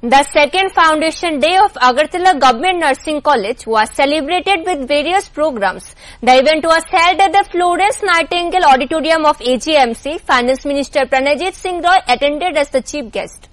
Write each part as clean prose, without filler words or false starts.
The second Foundation Day of Agartala Government Nursing College was celebrated with various programs. The event was held at the Florence Nightingale Auditorium of AGMC. Finance Minister Pranajit Singh Roy attended as the chief guest.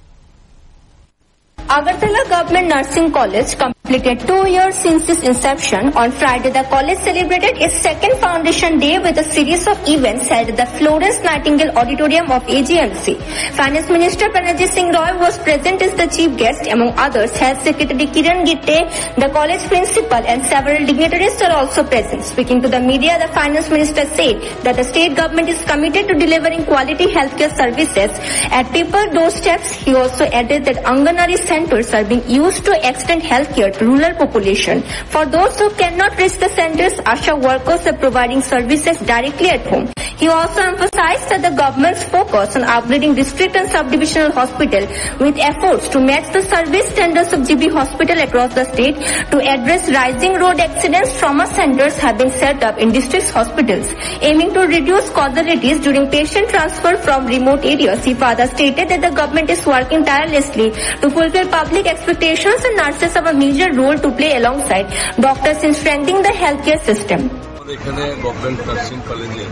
Agartala Government Nursing College completed 2 years since its inception. On Friday, the college celebrated its second Foundation Day with a series of events held at the Florence Nightingale Auditorium of AGMC. Finance Minister Pranajit Singh Roy was present as the chief guest. Among others, Health Secretary Kiran Gitte, the college principal and several dignitaries are also present. Speaking to the media, the Finance Minister said that the state government is committed to delivering quality healthcare services at people's doorsteps. He also added that Anganwadi centers are being used to extend healthcare to rural population. For those who cannot reach the centers, ASHA workers are providing services directly at home. He also emphasized that the government's focus on upgrading district and subdivisional hospital with efforts to match the service standards of GB hospital across the state to address rising road accidents. Trauma centers have been set up in district hospitals, aiming to reduce causalities during patient transfer from remote areas. He further stated that the government is working tirelessly to fulfill public expectations and nurses have a major role to play alongside doctors in strengthening the healthcare system. এখানে government nursing কলেজে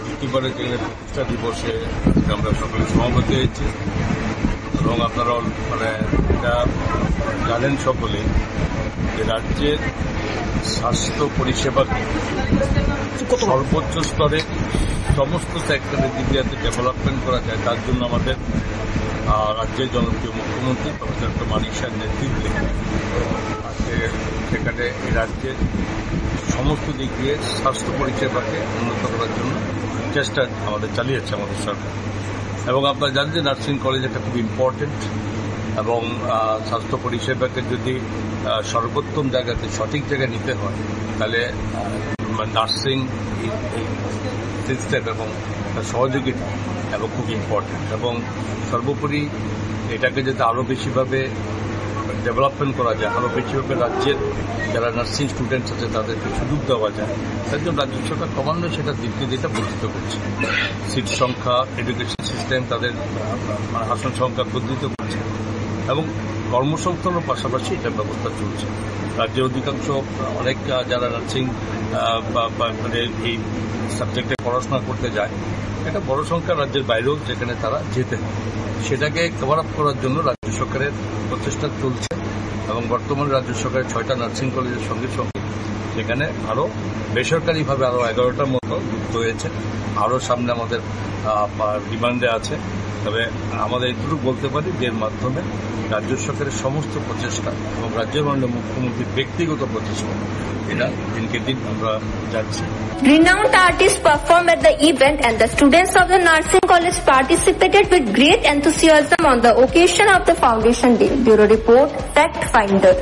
দ্বিতীয়বারের জন্য প্রতিষ্ঠা দিবসে আমরা সকলে সমাবেত হয়েছি এবং আপনারা এটা জানেন সকলে যে রাজ্যের স্বাস্থ্য পরিষেবাকে সর্বোচ্চ স্তরে সমস্ত সেক্টরের দিক দিয়ে ডেভেলপমেন্ট করা যায় তার জন্য আমাদের রাজ্যের জনপ্রিয় মুখ্যমন্ত্রী প্রফেসর মানিক শাহের নেতৃত্বে সেখানে এই রাজ্যের সমস্ত দিক দিয়ে স্বাস্থ্য পরিষেবাকে উন্নত করার জন্য চেষ্টা আমাদের চালিয়েছে আমাদের সরকার এবং আপনারা জানেন যে নার্সিং কলেজ একটা খুব ইম্পর্টেন্ট এবং স্বাস্থ্য পরিষেবাকে যদি সর্বোত্তম জায়গাতে সঠিক জায়গায় নিতে হয় তাহলে নার্সিং সিস্টেম এবং সহযোগিতা এবং খুব ইম্পর্টেন্ট এবং সর্বোপরি এটাকে যাতে আরও বেশিভাবে ডেভেলপমেন্ট করা যায় আরও বেশিভাবে রাজ্যের যারা নার্সিং স্টুডেন্টস আছে তাদেরকে সুযোগ দেওয়া যায় তার জন্য রাজ্য সরকার ক্রমান্বয়ে সেটা দিক দিয়ে যেটা বর্ধিত করছে সিট সংখ্যা এডুকেশন সিস্টেম তাদের আসন সংখ্যা বর্ধিত করছে এবং কর্মসংস্থানের পাশাপাশি এটার ব্যবস্থা চলছে রাজ্যের অধিকাংশ অনেক যারা নার্সিং এই সাবজেক্টে পড়াশোনা করতে যায় একটা বড় সংখ্যা রাজ্যের বাইরেও যেখানে তারা যেতে হয় সেটাকে কভার আপ করার জন্য রাজ্য সরকারের প্রচেষ্টা চলছে এবং বর্তমানে রাজ্য সরকারের 6টা নার্সিং কলেজের সঙ্গে সঙ্গে সেখানে আরও বেসরকারিভাবে আরও 11টার মতো যুক্ত হয়েছে আরও সামনে আমাদের ডিমান্ডে আছে তবে আমাদের এটুকু বলতে পারি যে এর মাধ্যমে রাজ্য সরকারের সমস্ত প্রচেষ্টা এবং রাজ্যের মাননীয় মুখ্যমন্ত্রীর ব্যক্তিগত প্রচেষ্টা এটা দিনকে দিন আমরা যাচ্ছি Renowned artists performed at the event and the students of the nursing college participated with great enthusiasm on the occasion of the Foundation Day. Bureau Report, Fact Finder.